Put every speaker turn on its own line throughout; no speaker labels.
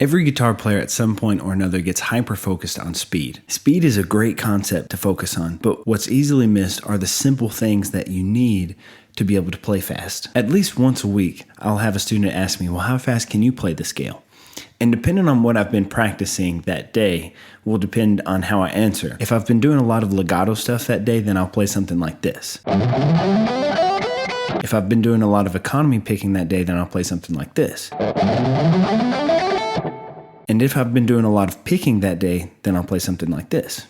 Every guitar player at some point or another gets hyper-focused on speed. Speed is a great concept to focus on, but what's easily missed are the simple things that you need to be able to play fast. At least once a week, I'll have a student ask me, well, how fast can you play the scale? And depending on what I've been practicing that day will depend on how I answer. If I've been doing a lot of legato stuff that day, then I'll play something like this. If I've been doing a lot of economy picking that day, then I'll play something like this. And if I've been doing a lot of picking that day, then I'll play something like this.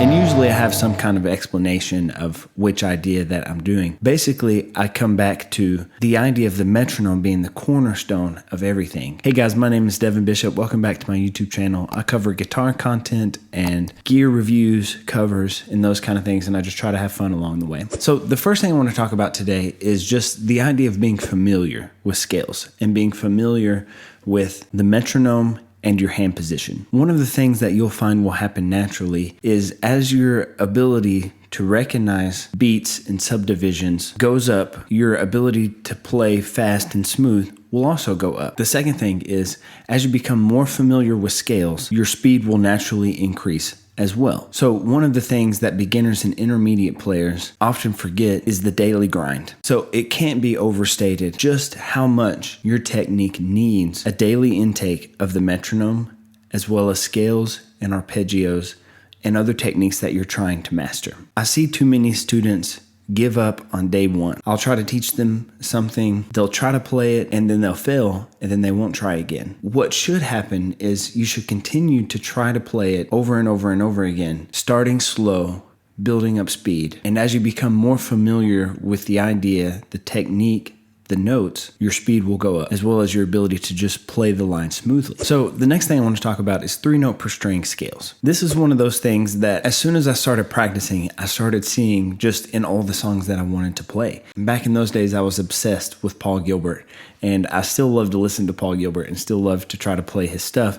And usually I have some kind of explanation of which idea that I'm doing. Basically, I come back to the idea of the metronome being the cornerstone of everything. Hey guys, my name is Devin Bishop. Welcome back to my YouTube channel. I cover guitar content and gear reviews, covers, and those kind of things, and I just try to have fun along the way. So the first thing I want to talk about today is just the idea of being familiar with scales and being familiar with the metronome and your hand position. One of the things that you'll find will happen naturally is as your ability to recognize beats and subdivisions goes up, your ability to play fast and smooth will also go up. The second thing is as you become more familiar with scales, your speed will naturally increase as well. So one of the things that beginners and intermediate players often forget is the daily grind. So it can't be overstated just how much your technique needs a daily intake of the metronome, as well as scales and arpeggios and other techniques that you're trying to master. I see too many students give up on day one. I'll try to teach them something, they'll try to play it, and then they'll fail, and then they won't try again. What should happen is you should continue to try to play it over and over and over again, starting slow, building up speed. And as you become more familiar with the idea, the technique, the notes, your speed will go up, as well as your ability to just play the line smoothly. So the next thing I want to talk about is 3-note per string scales. This is one of those things that as soon as I started practicing, I started seeing just in all the songs that I wanted to play. Back in those days, I was obsessed with Paul Gilbert, and I still love to listen to Paul Gilbert and still love to try to play his stuff,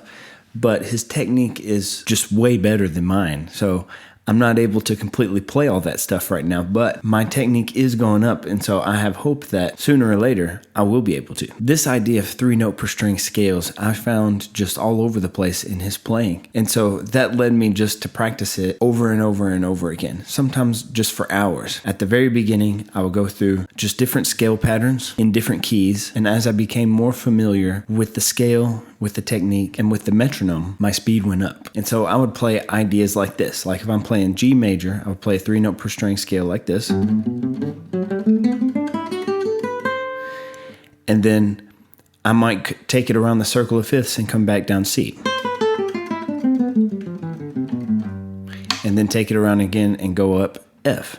but his technique is just way better than mine. So I'm not able to completely play all that stuff right now, but my technique is going up, and so I have hope that sooner or later I will be able to. This idea of 3-note per string scales I found just all over the place in his playing, and so that led me just to practice it over and over and over again, sometimes just for hours. At the very beginning, I would go through just different scale patterns in different keys, and as I became more familiar with the scale, with the technique, and with the metronome, my speed went up. And so I would play ideas like this. Like if I'm playing G major, I would play a 3-note per string scale like this. And then I might take it around the circle of fifths and come back down C. And then take it around again and go up F.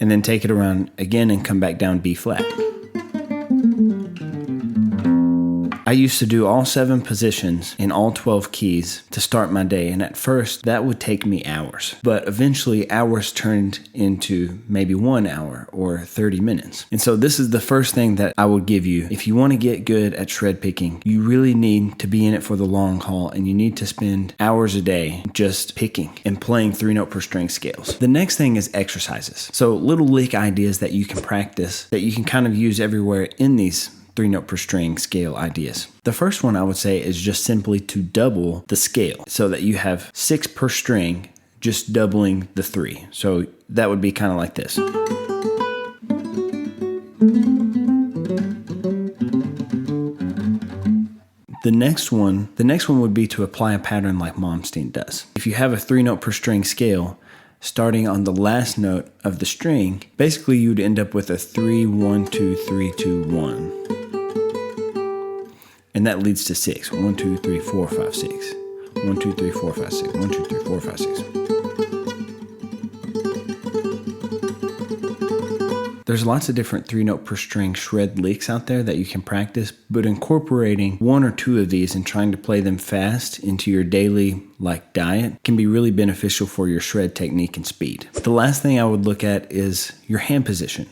And then take it around again and come back down B flat. I used to do all 7 positions in all 12 keys to start my day, and at first that would take me hours, but eventually hours turned into maybe 1 hour or 30 minutes. And so this is the first thing that I would give you. If you want to get good at shred picking, you really need to be in it for the long haul, and you need to spend hours a day just picking and playing 3-note per string scales. The next thing is exercises. So little lick ideas that you can practice that you can kind of use everywhere in these 3-note per string scale ideas. The first one I would say is just simply to double the scale so that you have 6 per string, just doubling the 3. So that would be kind of like this. The next one would be to apply a pattern like Malmsteen does. If you have a 3-note per string scale, starting on the last note of the string, basically you'd end up with a 3, 1, 2, 3, 2, 1. And that leads to 6. 1, 2, 3, 4, 5, 6. 1, 2, 3, 4, 5, 6. 1, 2, 3, 4, 5, 6. There's lots of different 3-note per string shred licks out there that you can practice, but incorporating 1 or 2 of these and trying to play them fast into your daily diet can be really beneficial for your shred technique and speed. The last thing I would look at is your hand position.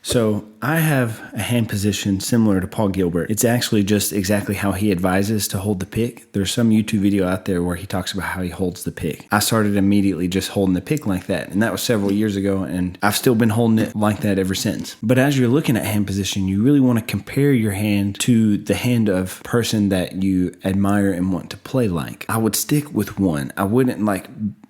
So I have a hand position similar to Paul Gilbert. It's actually just exactly how he advises to hold the pick. There's some YouTube video out there where he talks about how he holds the pick. I started immediately just holding the pick like that, and that was several years ago, and I've still been holding it like that ever since. But as you're looking at hand position, you really want to compare your hand to the hand of a person that you admire and want to play like. I would stick with one. I wouldn't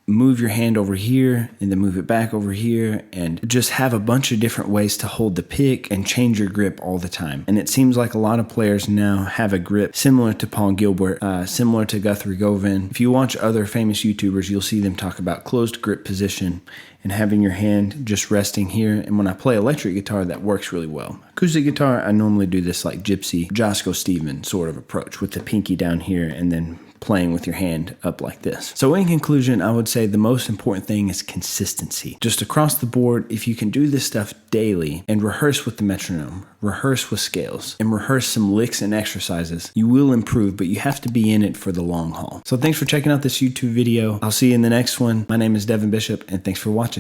move your hand over here and then move it back over here and just have a bunch of different ways to hold the pick and change your grip all the time. And it seems like a lot of players now have a grip similar to Paul Gilbert, similar to Guthrie Govan. If you watch other famous YouTubers, you'll see them talk about closed grip position and having your hand just resting here. And when I play electric guitar, that works really well. Acoustic guitar, I normally do this like Gypsy, Josco Stephen sort of approach with the pinky down here and then playing with your hand up like this. So in conclusion, I would say the most important thing is consistency. Just across the board, if you can do this stuff daily and rehearse with the metronome, rehearse with scales, and rehearse some licks and exercises, you will improve, but you have to be in it for the long haul. So thanks for checking out this YouTube video. I'll see you in the next one. My name is Devin Bishop, and thanks for watching.